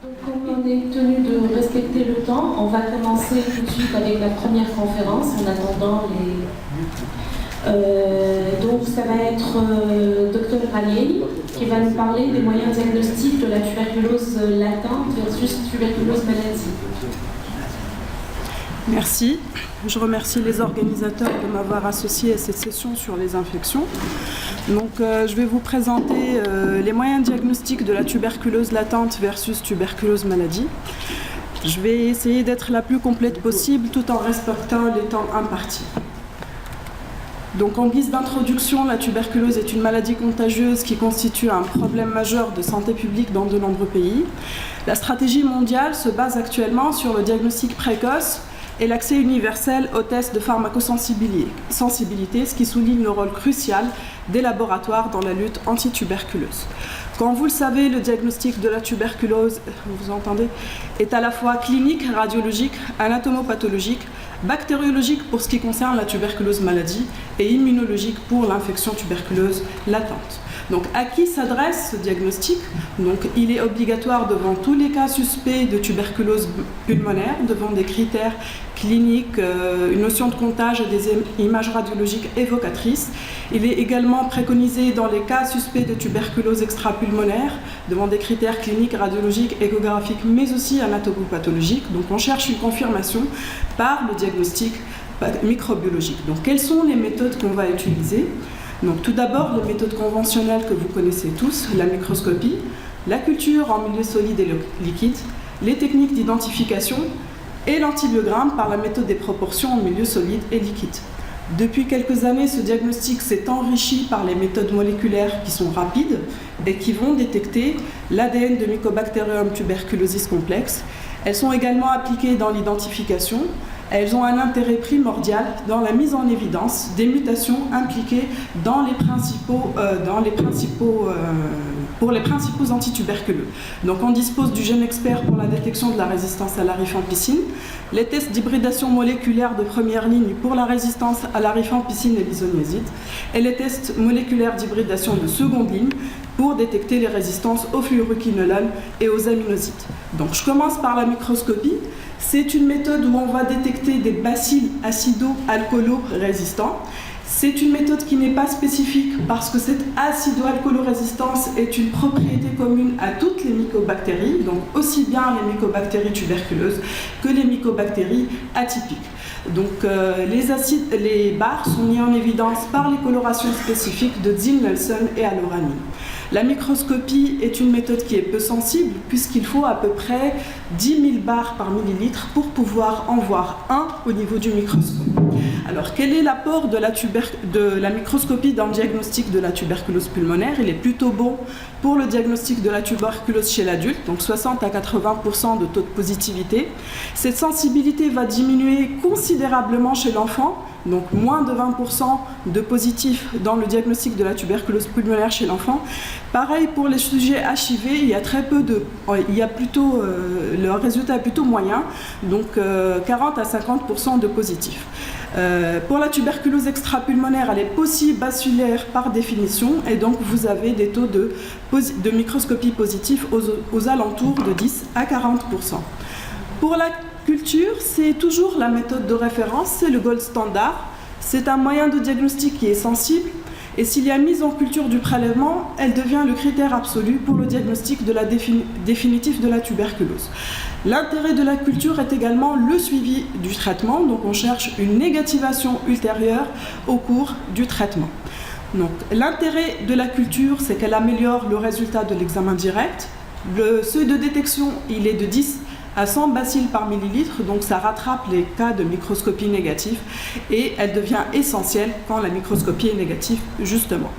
Donc, comme on est tenu de respecter le temps, on va commencer tout de suite avec la première conférence en attendant les... donc ça va être Dr Ranieri qui va nous parler des moyens diagnostiques de la tuberculose latente versus tuberculose maladie. Merci. Je remercie les organisateurs de m'avoir associé à cette session sur les infections. Donc, je vais vous présenter les moyens diagnostiques de la tuberculose latente versus tuberculose maladie. Je vais essayer d'être la plus complète possible tout en respectant les temps impartis. Donc, en guise d'introduction, la tuberculose est une maladie contagieuse qui constitue un problème majeur de santé publique dans de nombreux pays. La stratégie mondiale se base actuellement sur le diagnostic précoce et l'accès universel aux tests de pharmacosensibilité, ce qui souligne le rôle crucial des laboratoires dans la lutte anti-tuberculose. Comme vous le savez, le diagnostic de la tuberculose, vous entendez, est à la fois clinique, radiologique, anatomopathologique, bactériologique pour ce qui concerne la tuberculose maladie et immunologique pour l'infection tuberculeuse latente. Donc, à qui s'adresse ce diagnostic? Donc, il est obligatoire devant tous les cas suspects de tuberculose pulmonaire, devant des critères cliniques, une notion de comptage et des images radiologiques évocatrices. Il est également préconisé dans les cas suspects de tuberculose extrapulmonaire, devant des critères cliniques, radiologiques, échographiques, mais aussi anatomopathologiques. Donc, on cherche une confirmation par le diagnostic microbiologique. Donc, quelles sont les méthodes qu'on va utiliser? Donc, tout d'abord, les méthodes conventionnelles que vous connaissez tous, la microscopie, la culture en milieu solide et liquide, les techniques d'identification et l'antibiogramme par la méthode des proportions en milieu solide et liquide. Depuis quelques années, ce diagnostic s'est enrichi par les méthodes moléculaires qui sont rapides et qui vont détecter l'ADN de Mycobacterium tuberculosis complex. Elles sont également appliquées dans l'identification. Elles ont un intérêt primordial dans la mise en évidence des mutations impliquées pour les principaux antituberculeux. Donc, on dispose du gène expert pour la détection de la résistance à la rifampicine, les tests d'hybridation moléculaire de première ligne pour la résistance à la rifampicine et l'isoniazide, et les tests moléculaires d'hybridation de seconde ligne pour détecter les résistances aux fluoroquinolones et aux aminosides. Donc, je commence par la microscopie. C'est une méthode où on va détecter des bacilles acido-alcoolo-résistants. C'est une méthode qui n'est pas spécifique parce que cette acido-alcoolo-résistance est une propriété commune à toutes les mycobactéries, donc aussi bien les mycobactéries tuberculeuses que les mycobactéries atypiques. Donc les barres sont mises en évidence par les colorations spécifiques de Zinn-Nelson et Alorani. La microscopie est une méthode qui est peu sensible puisqu'il faut à peu près 10 000 barres par millilitre pour pouvoir en voir un au niveau du microscope. Alors, quel est l'apport de la microscopie dans le diagnostic de la tuberculose pulmonaire? Il est plutôt bon pour le diagnostic de la tuberculose chez l'adulte, donc 60 à 80% de taux de positivité. Cette sensibilité va diminuer considérablement chez l'enfant, donc moins de 20% de positifs dans le diagnostic de la tuberculose pulmonaire chez l'enfant. Pareil pour les sujets HIV, il y a très peu de... le résultat est plutôt moyen, donc 40 à 50% de positifs. Pour la tuberculose extrapulmonaire, elle est possibaculaire par définition et donc vous avez des taux de microscopie positifs aux alentours de 10 à 40%. Pour la culture, c'est toujours la méthode de référence, c'est le gold standard. C'est un moyen de diagnostic qui est sensible et s'il y a mise en culture du prélèvement, elle devient le critère absolu pour le diagnostic définitif de la tuberculose. L'intérêt de la culture est également le suivi du traitement, donc on cherche une négativation ultérieure au cours du traitement. Donc, l'intérêt de la culture, c'est qu'elle améliore le résultat de l'examen direct. Le seuil de détection, il est de 10 à 100 bacilles par millilitre, donc ça rattrape les cas de microscopie négative et elle devient essentielle quand la microscopie est négative, justement.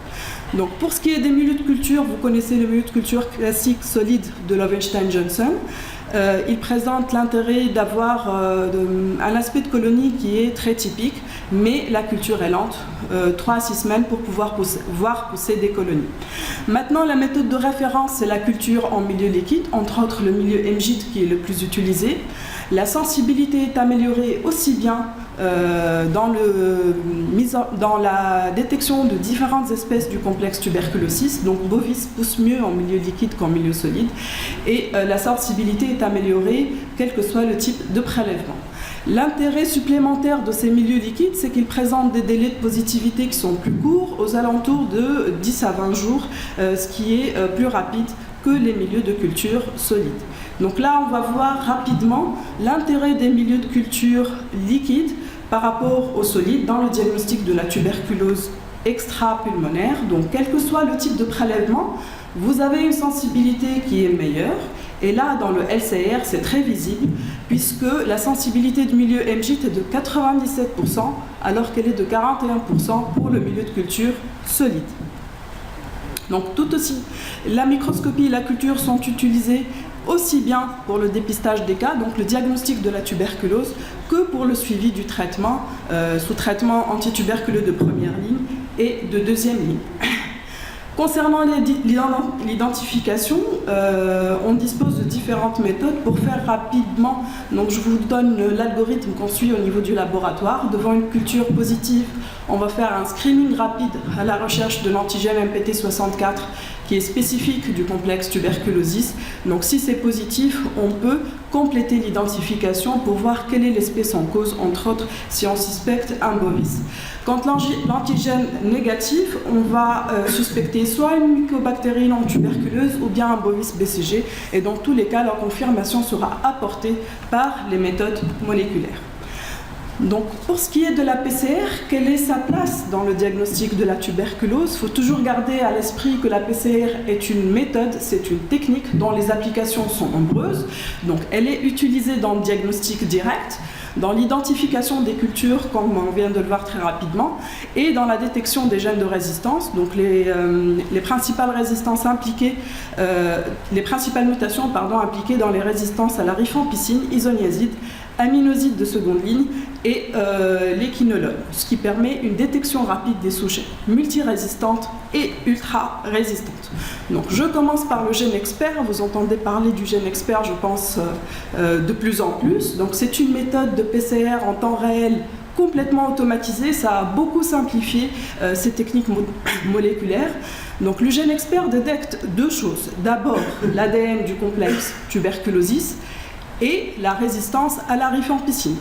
Donc, pour ce qui est des milieux de culture, vous connaissez le milieu de culture classique solide de Lowenstein-Johnson. Il présente l'intérêt d'avoir un aspect de colonie qui est très typique, mais la culture est lente, 3 à 6 semaines pour pouvoir voir pousser des colonies. Maintenant, la méthode de référence, c'est la culture en milieu liquide, entre autres le milieu MGIT qui est le plus utilisé. La sensibilité est améliorée aussi bien dans la détection de différentes espèces du complexe tuberculosis. Donc bovis pousse mieux en milieu liquide qu'en milieu solide et la sensibilité est améliorée quel que soit le type de prélèvement. L'intérêt supplémentaire de ces milieux liquides, c'est qu'ils présentent des délais de positivité qui sont plus courts, aux alentours de 10 à 20 jours, ce qui est plus rapide que les milieux de culture solides. Donc là, on va voir rapidement l'intérêt des milieux de culture liquides par rapport aux solides dans le diagnostic de la tuberculose extra-pulmonaire. Donc, quel que soit le type de prélèvement, vous avez une sensibilité qui est meilleure. Et là, dans le LCR, c'est très visible, puisque la sensibilité du milieu MJT est de 97%, alors qu'elle est de 41% pour le milieu de culture solide. Donc, tout aussi, la microscopie et la culture sont utilisées aussi bien pour le dépistage des cas, donc le diagnostic de la tuberculose, que pour le suivi du traitement, sous traitement antituberculeux de première ligne et de deuxième ligne. Concernant l'identification, on dispose de différentes méthodes pour faire rapidement. Donc je vous donne l'algorithme qu'on suit au niveau du laboratoire. Devant une culture positive, on va faire un screening rapide à la recherche de l'antigène MPT64 qui est spécifique du complexe tuberculosis. Donc si c'est positif, on peut compléter l'identification pour voir quelle est l'espèce en cause, entre autres si on suspecte un bovis. Quand l'antigène négatif, on va suspecter soit une mycobactérie non tuberculeuse ou bien un bovis BCG, et dans tous les cas, la confirmation sera apportée par les méthodes moléculaires. Donc, pour ce qui est de la PCR, quelle est sa place dans le diagnostic de la tuberculose? Il faut toujours garder à l'esprit que la PCR est une méthode, c'est une technique dont les applications sont nombreuses. Donc, elle est utilisée dans le diagnostic direct, dans l'identification des cultures, comme on vient de le voir très rapidement, et dans la détection des gènes de résistance. Donc, les principales résistances impliquées, les principales mutations impliquées dans les résistances à la rifampicine, isoniazide, aminoside de seconde ligne et l'équinolone, ce qui permet une détection rapide des souches multirésistantes et ultra-résistantes. Donc je commence par le gène expert. Vous entendez parler du gène expert, je pense, de plus en plus. Donc c'est une méthode de PCR en temps réel complètement automatisée. Ça a beaucoup simplifié ces techniques moléculaires. Donc le gène expert détecte deux choses. D'abord l'ADN du complexe tuberculosis et la résistance à la rifampicine.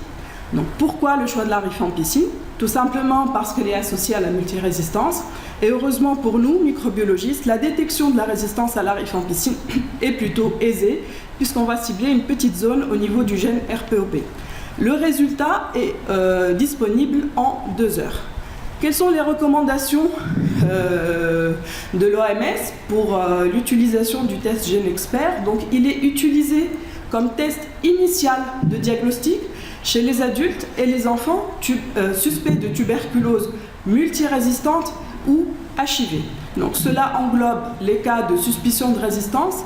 Donc pourquoi le choix de la rifampicine? Tout simplement parce qu'elle est associée à la multirésistance. Et heureusement pour nous, microbiologistes, la détection de la résistance à la rifampicine est plutôt aisée, puisqu'on va cibler une petite zone au niveau du gène RPOP. Le résultat est disponible en 2 heures. Quelles sont les recommandations de l'OMS pour l'utilisation du test gène expert? Donc il est utilisé comme test initial de diagnostic chez les adultes et les enfants suspects de tuberculose multirésistante ou HIV. Donc cela englobe les cas de suspicion de résistance,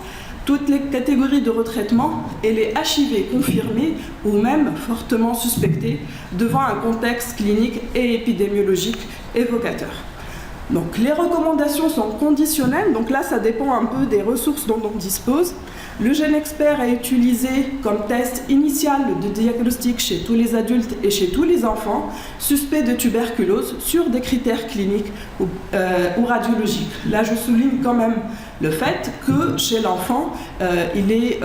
toutes les catégories de retraitement et les HIV confirmés ou même fortement suspectés devant un contexte clinique et épidémiologique évocateur. Donc les recommandations sont conditionnelles, donc là ça dépend un peu des ressources dont on dispose. Le gène expert est utilisé comme test initial de diagnostic chez tous les adultes et chez tous les enfants suspects de tuberculose sur des critères cliniques ou radiologiques. Là, je souligne quand même le fait que chez l'enfant, il est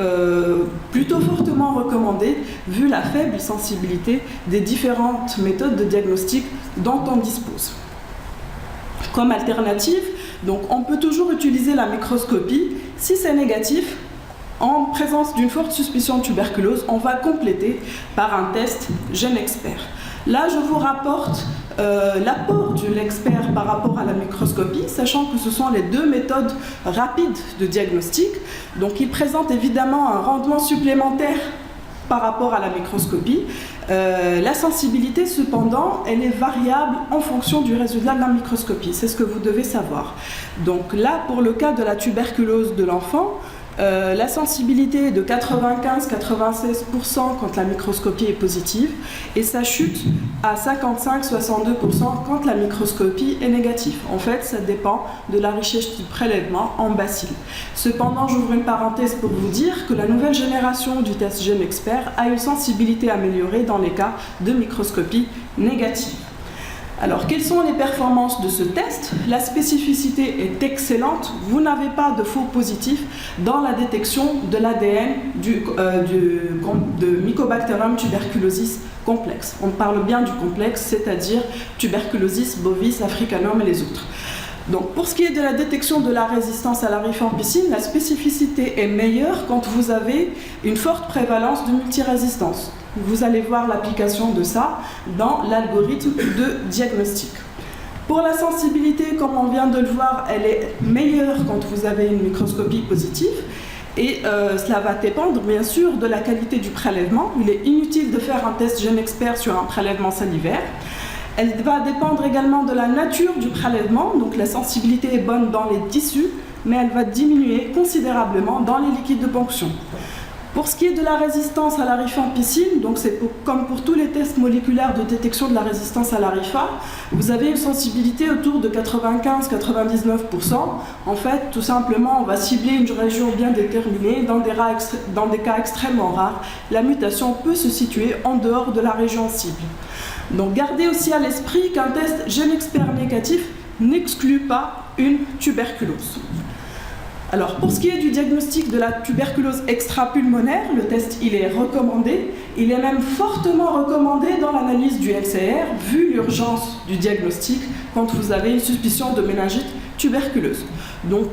plutôt fortement recommandé vu la faible sensibilité des différentes méthodes de diagnostic dont on dispose. Comme alternative, donc on peut toujours utiliser la microscopie. Si c'est négatif, en présence d'une forte suspicion de tuberculose, on va compléter par un test gène expert. Là, je vous rapporte l'apport de l'expert par rapport à la microscopie, sachant que ce sont les deux méthodes rapides de diagnostic. Donc, il présente évidemment un rendement supplémentaire par rapport à la microscopie. La sensibilité, cependant, elle est variable en fonction du résultat de la microscopie. C'est ce que vous devez savoir. Donc là, pour le cas de la tuberculose de l'enfant, La sensibilité est de 95-96% quand la microscopie est positive et ça chute à 55-62% quand la microscopie est négative. En fait, ça dépend de la richesse du prélèvement en bacilles. Cependant, j'ouvre une parenthèse pour vous dire que la nouvelle génération du test GenExpert a une sensibilité améliorée dans les cas de microscopie négative. Alors, quelles sont les performances de ce test? La spécificité est excellente. Vous n'avez pas de faux positifs dans la détection de l'ADN de Mycobacterium tuberculosis complexe. On parle bien du complexe, c'est-à-dire tuberculosis, bovis, africanum et les autres. Donc, pour ce qui est de la détection de la résistance à la rifampicine, la spécificité est meilleure quand vous avez une forte prévalence de multirésistance. Vous allez voir l'application de ça dans l'algorithme de diagnostic. Pour la sensibilité, comme on vient de le voir, elle est meilleure quand vous avez une microscopie positive. Et cela va dépendre bien sûr de la qualité du prélèvement. Il est inutile de faire un test GenExpert sur un prélèvement salivaire. Elle va dépendre également de la nature du prélèvement. Donc la sensibilité est bonne dans les tissus, mais elle va diminuer considérablement dans les liquides de ponction. Pour ce qui est de la résistance à la rifampicine, donc c'est comme pour tous les tests moléculaires de détection de la résistance à la rifa, vous avez une sensibilité autour de 95-99%. En fait, tout simplement, on va cibler une région bien déterminée. Dans des cas extrêmement rares, la mutation peut se situer en dehors de la région cible. Donc gardez aussi à l'esprit qu'un test GenExpert négatif n'exclut pas une tuberculose. Alors, pour ce qui est du diagnostic de la tuberculose extrapulmonaire, le test il est recommandé. Il est même fortement recommandé dans l'analyse du LCR, vu l'urgence du diagnostic quand vous avez une suspicion de méningite tuberculeuse. Donc,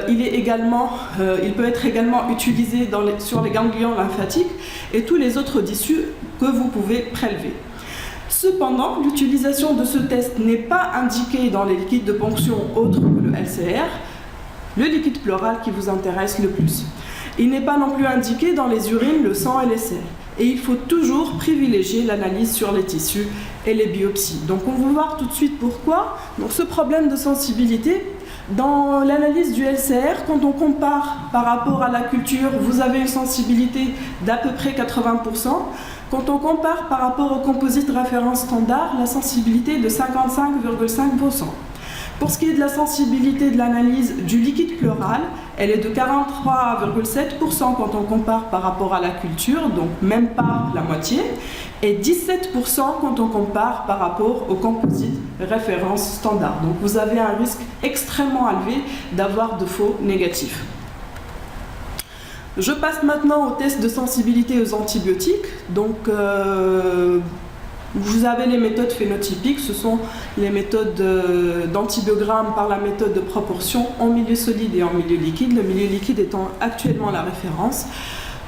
il peut être également utilisé sur les ganglions lymphatiques et tous les autres tissus que vous pouvez prélever. Cependant, l'utilisation de ce test n'est pas indiquée dans les liquides de ponction autres que le LCR, le liquide pleural qui vous intéresse le plus. Il n'est pas non plus indiqué dans les urines, le sang et les selles. Et il faut toujours privilégier l'analyse sur les tissus et les biopsies. Donc on va voir tout de suite pourquoi. Donc ce problème de sensibilité, dans l'analyse du LCR, quand on compare par rapport à la culture, vous avez une sensibilité d'à peu près 80%. Quand on compare par rapport au composite référence standard, la sensibilité est de 55,5%. Pour ce qui est de la sensibilité de l'analyse du liquide pleural, elle est de 43,7% quand on compare par rapport à la culture, donc même pas la moitié, et 17% quand on compare par rapport au composite référence standard. Donc vous avez un risque extrêmement élevé d'avoir de faux négatifs. Je passe maintenant au test de sensibilité aux antibiotiques. Donc, vous avez les méthodes phénotypiques, ce sont les méthodes d'antibiogramme par la méthode de proportion en milieu solide et en milieu liquide, le milieu liquide étant actuellement la référence.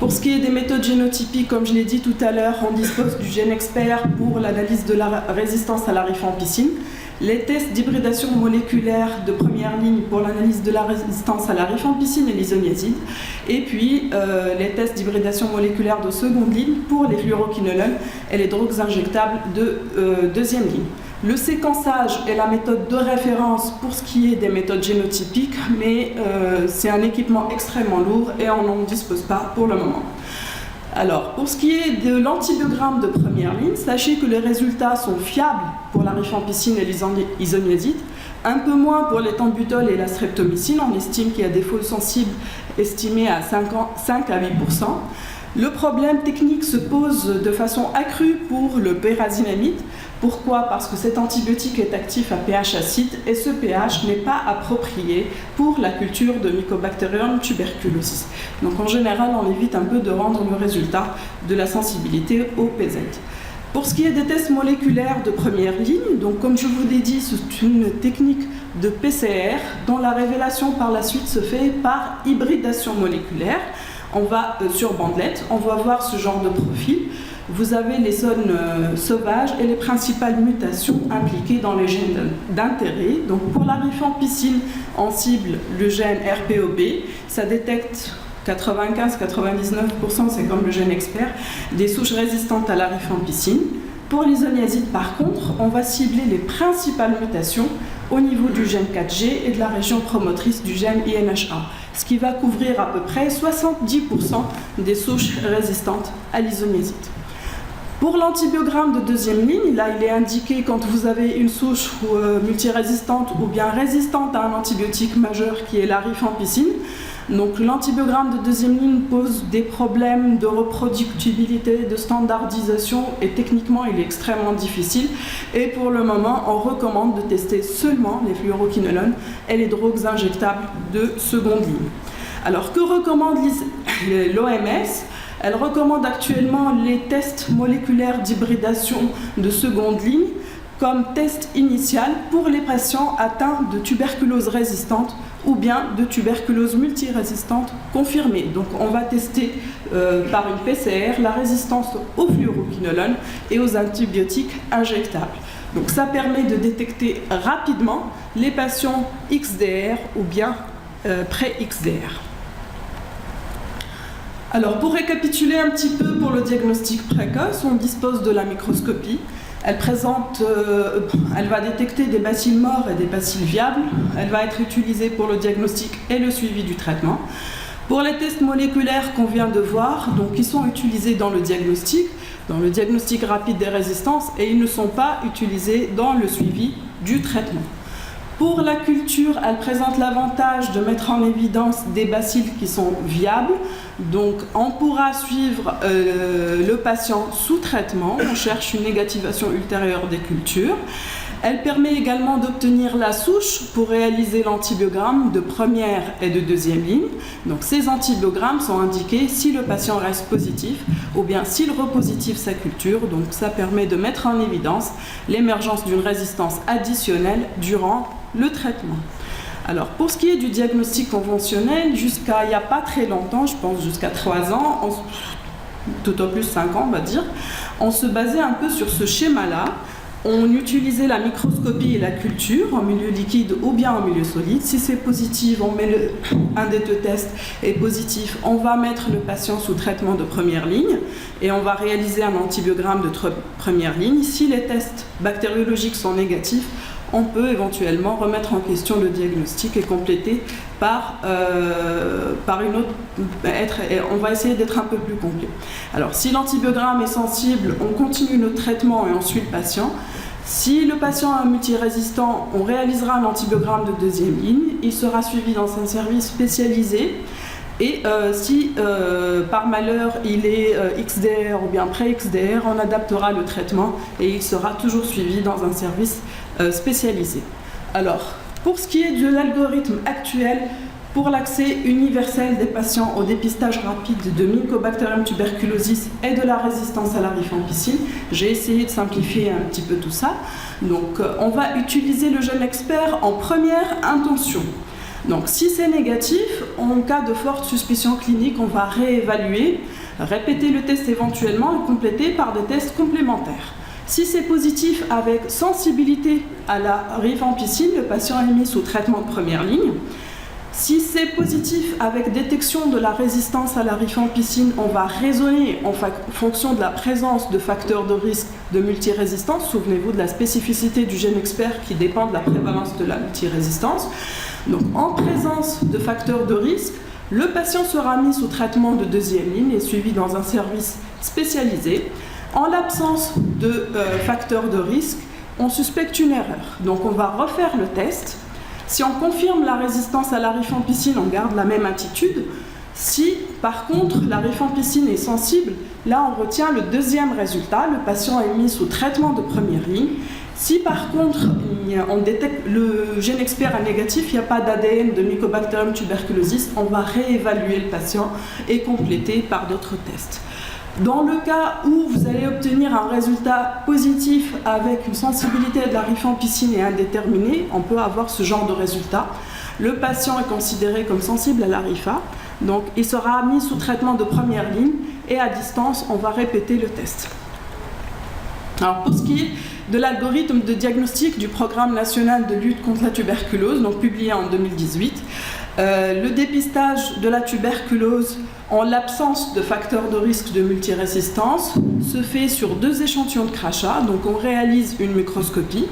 Pour ce qui est des méthodes génotypiques, comme je l'ai dit tout à l'heure, on dispose du GenExpert pour l'analyse de la résistance à la rifampicine, les tests d'hybridation moléculaire de première ligne pour l'analyse de la résistance à la rifampicine et l'isoniazide, et puis les tests d'hybridation moléculaire de seconde ligne pour les fluoroquinolones et les drogues injectables de deuxième ligne. Le séquençage est la méthode de référence pour ce qui est des méthodes génotypiques, mais c'est un équipement extrêmement lourd et on n'en dispose pas pour le moment. Alors, pour ce qui est de l'antibiogramme de première ligne, sachez que les résultats sont fiables pour la rifampicine et l'isoniazide, un peu moins pour les l'éthambutol et la streptomycine. On estime qu'il y a des faux sensibles estimés à 5 à 8%. Le problème technique se pose de façon accrue pour le pyrazinamide. Pourquoi? Parce que cet antibiotique est actif à pH acide et ce pH n'est pas approprié pour la culture de Mycobacterium tuberculosis. Donc en général, on évite un peu de rendre le résultat de la sensibilité au PZ. Pour ce qui est des tests moléculaires de première ligne, donc comme je vous l'ai dit, c'est une technique de PCR dont la révélation par la suite se fait par hybridation moléculaire. On va sur bandelette, on va voir ce genre de profil. Vous avez les zones sauvages et les principales mutations impliquées dans les gènes d'intérêt. Donc pour la rifampicine, on cible le gène RPOB. Ça détecte 95-99%, c'est comme le GenExpert, des souches résistantes à la rifampicine. Pour l'isoniazide, par contre, on va cibler les principales mutations au niveau du gène 4G et de la région promotrice du gène INHA. ce qui va couvrir à peu près 70% des souches résistantes à l'isoniazide. Pour l'antibiogramme de deuxième ligne, là il est indiqué quand vous avez une souche multirésistante ou bien résistante à un antibiotique majeur qui est la rifampicine. Donc l'antibiogramme de deuxième ligne pose des problèmes de reproductibilité, de standardisation et techniquement il est extrêmement difficile. Et pour le moment, on recommande de tester seulement les fluoroquinolones et les drogues injectables de seconde ligne. Alors que recommande l'OMS ? Elle recommande actuellement les tests moléculaires d'hybridation de seconde ligne comme test initial pour les patients atteints de tuberculose résistante ou bien de tuberculose multirésistante confirmée. Donc on va tester par une PCR la résistance aux fluoroquinolones et aux antibiotiques injectables. Donc ça permet de détecter rapidement les patients XDR ou bien pré-XDR. Alors pour récapituler un petit peu pour le diagnostic précoce, on dispose de la microscopie. Elle va détecter des bacilles morts et des bacilles viables. Elle va être utilisée pour le diagnostic et le suivi du traitement. Pour les tests moléculaires qu'on vient de voir, donc ils sont utilisés dans le diagnostic rapide des résistances et ils ne sont pas utilisés dans le suivi du traitement. Pour la culture, elle présente l'avantage de mettre en évidence des bacilles qui sont viables. Donc, on pourra suivre le patient sous traitement. On cherche une négativation ultérieure des cultures. Elle permet également d'obtenir la souche pour réaliser l'antibiogramme de première et de deuxième ligne. Donc, ces antibiogrammes sont indiqués si le patient reste positif ou bien s'il repositive sa culture. Donc, ça permet de mettre en évidence l'émergence d'une résistance additionnelle durant le traitement. Alors, pour ce qui est du diagnostic conventionnel, jusqu'à il n'y a pas très longtemps, je pense jusqu'à 3 ans, tout au plus 5 ans, on va dire, on se basait un peu sur ce schéma-là. On utilisait la microscopie et la culture en milieu liquide ou bien en milieu solide. Si c'est positif, on met un des deux tests est positif, on va mettre le patient sous traitement de première ligne et on va réaliser un antibiogramme de première ligne. Si les tests bactériologiques sont négatifs, on peut éventuellement remettre en question le diagnostic et compléter par une autre. On va essayer d'être un peu plus complet. Alors, si l'antibiogramme est sensible, on continue notre traitement et on suit le patient. Si le patient est multirésistant, on réalisera un antibiogramme de deuxième ligne. Il sera suivi dans un service spécialisé. Et si par malheur il est XDR ou bien pré-XDR, on adaptera le traitement et il sera toujours suivi dans un service spécialisé. Alors, pour ce qui est de l'algorithme actuel pour l'accès universel des patients au dépistage rapide de Mycobacterium tuberculosis et de la résistance à la rifampicine, j'ai essayé de simplifier un petit peu tout ça. Donc, on va utiliser le GeneXpert en première intention. Donc, si c'est négatif, en cas de forte suspicion clinique, on va réévaluer, répéter le test éventuellement et compléter par des tests complémentaires. Si c'est positif avec sensibilité à la rifampicine, le patient est mis sous traitement de première ligne. Si c'est positif avec détection de la résistance à la rifampicine, on va raisonner en fonction de la présence de facteurs de risque de multirésistance. Souvenez-vous de la spécificité du GeneXpert qui dépend de la prévalence de la multirésistance. Donc, en présence de facteurs de risque, le patient sera mis sous traitement de deuxième ligne et suivi dans un service spécialisé. En l'absence de facteurs de risque, on suspecte une erreur. Donc, on va refaire le test. Si on confirme la résistance à la rifampicine, on garde la même attitude. Si, par contre, la rifampicine est sensible, là, on retient le deuxième résultat. Le patient est mis sous traitement de première ligne. Si, par contre, on détecte le GeneXpert est négatif, il n'y a pas d'ADN de Mycobacterium tuberculosis, on va réévaluer le patient et compléter par d'autres tests. Dans le cas où vous allez obtenir un résultat positif avec une sensibilité de la rifampicine et indéterminée, on peut avoir ce genre de résultat. Le patient est considéré comme sensible à la rifa, donc il sera mis sous traitement de première ligne et à distance, on va répéter le test. Alors pour ce qui est de l'algorithme de diagnostic du Programme national de lutte contre la tuberculose, donc publié en 2018, le dépistage de la tuberculose en l'absence de facteurs de risque de multirésistance se fait sur 2 échantillons de crachat, donc on réalise une microscopie.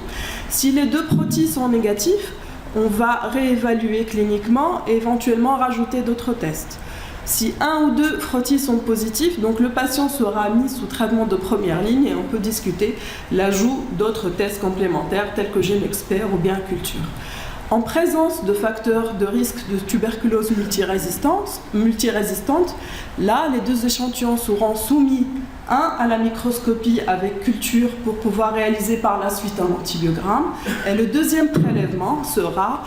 Si les 2 protis sont négatifs, on va réévaluer cliniquement et éventuellement rajouter d'autres tests. Si 1 ou 2 frottis sont positifs, donc le patient sera mis sous traitement de première ligne et on peut discuter l'ajout d'autres tests complémentaires tels que GeneXpert ou bien culture. En présence de facteurs de risque de tuberculose multirésistante, là, les 2 échantillons seront soumis, un à la microscopie avec culture pour pouvoir réaliser par la suite un antibiogramme, et le deuxième prélèvement sera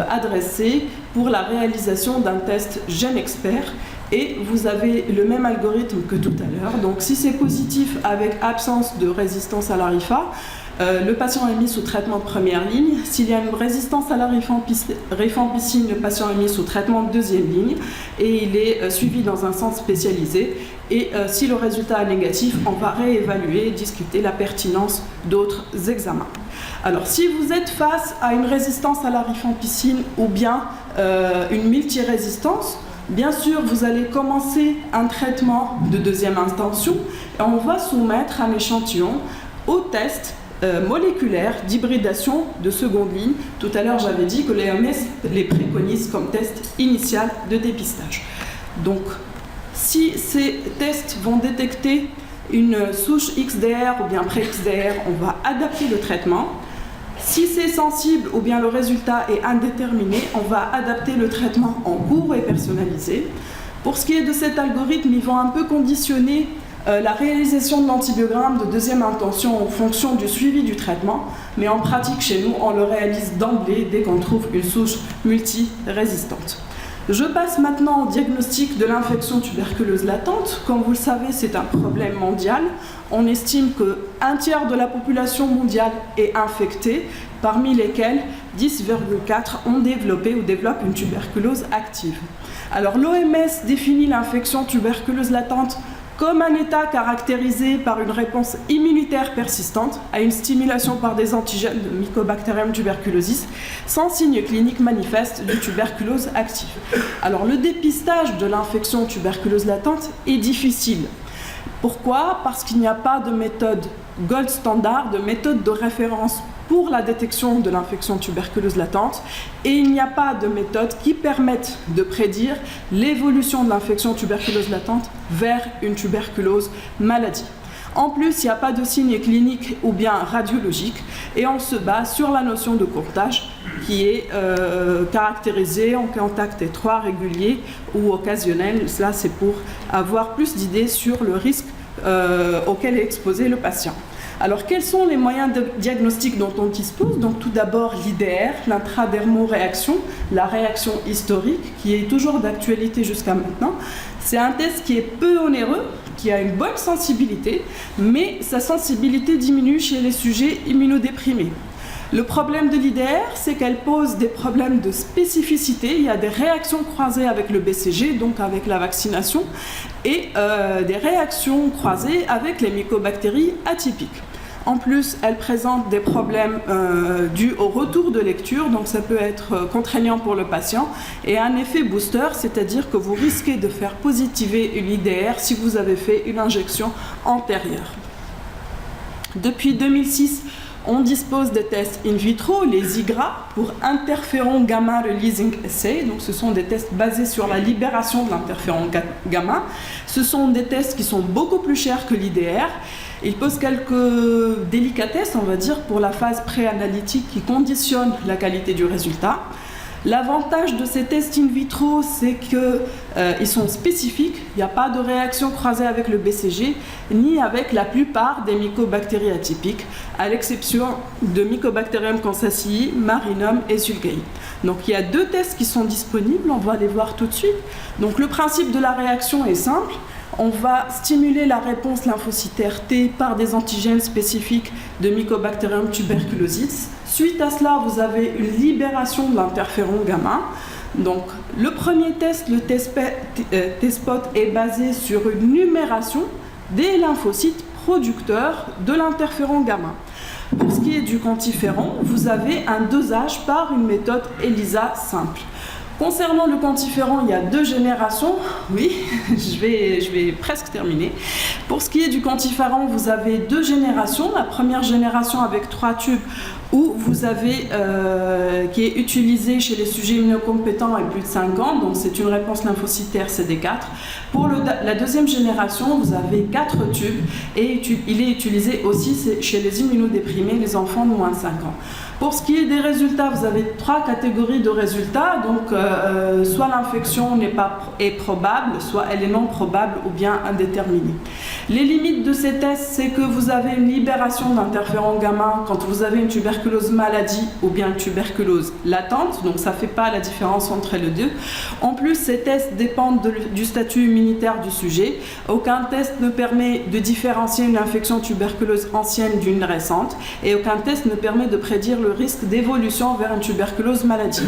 adressé pour la réalisation d'un test GeneXpert. Et vous avez le même algorithme que tout à l'heure. Donc si c'est positif avec absence de résistance à la RIFA, le patient est mis sous traitement de première ligne. S'il y a une résistance à la rifampicine, le patient est mis sous traitement de deuxième ligne et il est suivi dans un centre spécialisé. Et si le résultat est négatif, on va réévaluer et discuter la pertinence d'autres examens. Alors si vous êtes face à une résistance à la rifampicine ou bien une multirésistance, bien sûr, vous allez commencer un traitement de deuxième intention et on va soumettre un échantillon au test moléculaire d'hybridation de seconde ligne. Tout à l'heure, j'avais dit que l'OMS les préconise comme test initial de dépistage. Donc, si ces tests vont détecter une souche XDR ou bien pré-XDR, on va adapter le traitement. Si c'est sensible ou bien le résultat est indéterminé, on va adapter le traitement en cours et personnalisé. Pour ce qui est de cet algorithme, ils vont un peu conditionner la réalisation de l'antibiogramme de deuxième intention en fonction du suivi du traitement, mais en pratique chez nous, on le réalise d'emblée dès qu'on trouve une souche multirésistante. Je passe maintenant au diagnostic de l'infection tuberculeuse latente. Comme vous le savez, c'est un problème mondial. On estime qu'un tiers de la population mondiale est infectée, parmi lesquels 10,4 ont développé ou développent une tuberculose active. Alors l'OMS définit l'infection tuberculeuse latente comme un état caractérisé par une réponse immunitaire persistante à une stimulation par des antigènes de Mycobacterium tuberculosis sans signe clinique manifeste de tuberculose active. Alors le dépistage de l'infection tuberculeuse latente est difficile. Pourquoi ? Parce qu'il n'y a pas de méthode gold standard, de méthode de référence pour la détection de l'infection tuberculeuse latente et il n'y a pas de méthode qui permette de prédire l'évolution de l'infection tuberculeuse latente vers une tuberculose maladie. En plus, il n'y a pas de signe clinique ou bien radiologique et on se base sur la notion de courtage qui est caractérisée en contact étroit, régulier ou occasionnel. Cela, c'est pour avoir plus d'idées sur le risque auquel est exposé le patient. Alors, quels sont les moyens de diagnostic dont on dispose ? Donc, tout d'abord, l'IDR, l'intradermoréaction, la réaction historique, qui est toujours d'actualité jusqu'à maintenant. C'est un test qui est peu onéreux, qui a une bonne sensibilité, mais sa sensibilité diminue chez les sujets immunodéprimés. Le problème de l'IDR, c'est qu'elle pose des problèmes de spécificité. Il y a des réactions croisées avec le BCG, donc avec la vaccination, et des réactions croisées avec les mycobactéries atypiques. En plus, elle présente des problèmes dus au retour de lecture, donc ça peut être contraignant pour le patient, et un effet booster, c'est-à-dire que vous risquez de faire positiver une IDR si vous avez fait une injection antérieure. Depuis 2006, on dispose des tests in vitro, les IGRA, pour interféron gamma releasing assay. Donc, ce sont des tests basés sur la libération de l'interféron gamma. Ce sont des tests qui sont beaucoup plus chers que l'IDR. Ils posent quelques délicatesses, on va dire, pour la phase préanalytique qui conditionne la qualité du résultat. L'avantage de ces tests in vitro, c'est qu'ils sont spécifiques. Il n'y a pas de réaction croisée avec le BCG, ni avec la plupart des mycobactéries atypiques, à l'exception de Mycobacterium kansasii, Marinum et Sulgei. Donc il y a 2 tests qui sont disponibles, on va les voir tout de suite. Donc le principe de la réaction est simple. On va stimuler la réponse lymphocytaire T par des antigènes spécifiques de Mycobacterium tuberculosis. Suite à cela, vous avez une libération de l'interféron gamma. Donc, le premier test, le T-spot, est basé sur une numération des lymphocytes producteurs de l'interféron gamma. Pour ce qui est du quantiféron, vous avez un dosage par une méthode ELISA simple. Concernant le quantiférant, il y a 2 générations. Oui, je vais presque terminer. Pour ce qui est du quantiférant, vous avez 2 générations. La première génération avec 3 tubes où vous avez, qui est utilisé chez les sujets immunocompétents avec plus de 5 ans, donc c'est une réponse lymphocytaire CD4. Pour la deuxième génération, vous avez 4 tubes et il est utilisé aussi chez les immunodéprimés, les enfants de moins de 5 ans. Pour ce qui est des résultats, vous avez 3 catégories de résultats, donc soit l'infection est probable, soit elle est non probable ou bien indéterminée. Les limites de ces tests, c'est que vous avez une libération d'interféron gamma quand vous avez une tuberculose maladie ou bien une tuberculose latente, donc ça ne fait pas la différence entre les deux. En plus, ces tests dépendent du statut immunitaire du sujet. Aucun test ne permet de différencier une infection tuberculeuse ancienne d'une récente et aucun test ne permet de prédire le risque d'évolution vers une tuberculose maladie.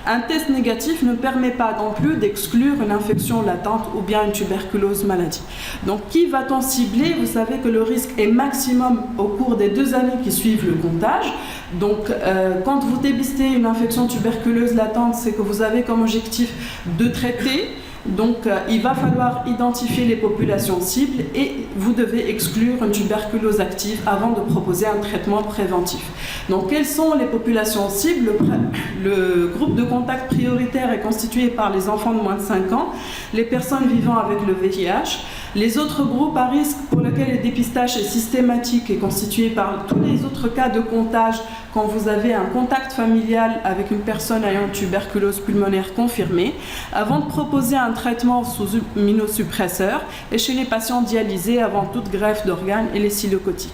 Un test négatif ne permet pas non plus d'exclure une infection latente ou bien une tuberculose maladie. Donc qui va-t-on cibler? Vous savez que le risque est maximum au cours des 2 années qui suivent le comptage. Donc quand vous dépistez une infection tuberculeuse latente, c'est que vous avez comme objectif de traiter. Donc il va falloir identifier les populations cibles et vous devez exclure une tuberculose active avant de proposer un traitement préventif. Donc quelles sont les populations cibles? Le groupe de contact prioritaire est constitué par les enfants de moins de 5 ans, les personnes vivant avec le VIH. Les autres groupes à risque pour lesquels le dépistage est systématique est constitué par tous les autres cas de contage quand vous avez un contact familial avec une personne ayant une tuberculose pulmonaire confirmée, avant de proposer un traitement sous immunosuppresseur et chez les patients dialysés avant toute greffe d'organes et les silocotiques.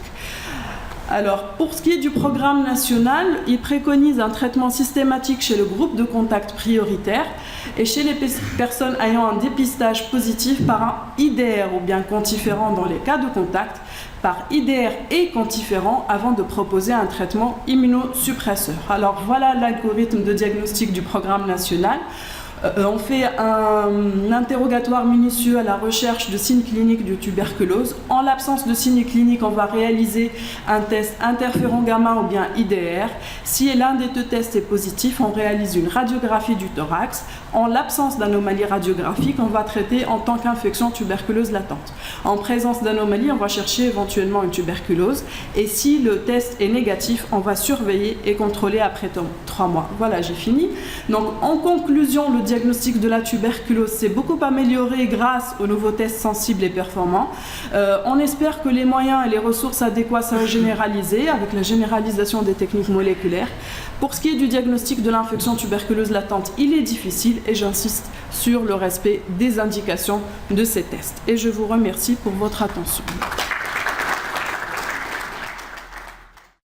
Alors, pour ce qui est du programme national, il préconise un traitement systématique chez le groupe de contact prioritaire et chez les personnes ayant un dépistage positif par un IDR ou bien quantiférant dans les cas de contact, par IDR et quantiférant avant de proposer un traitement immunosuppresseur. Alors voilà l'algorithme de diagnostic du programme national. On fait un interrogatoire minutieux à la recherche de signes cliniques de tuberculose. En l'absence de signes cliniques, on va réaliser un test interféron gamma ou bien IDR. Si l'un des 2 tests est positif, on réalise une radiographie du thorax. En l'absence d'anomalie radiographique, on va traiter en tant qu'infection tuberculeuse latente. En présence d'anomalie, on va chercher éventuellement une tuberculose. Et si le test est négatif, on va surveiller et contrôler après 3 mois. Voilà, j'ai fini. Donc, en conclusion, le diagnostic de la tuberculose s'est beaucoup amélioré grâce aux nouveaux tests sensibles et performants. On espère que les moyens et les ressources adéquates seront généralisés avec la généralisation des techniques moléculaires. Pour ce qui est du diagnostic de l'infection tuberculeuse latente, il est difficile et j'insiste sur le respect des indications de ces tests. Et je vous remercie pour votre attention.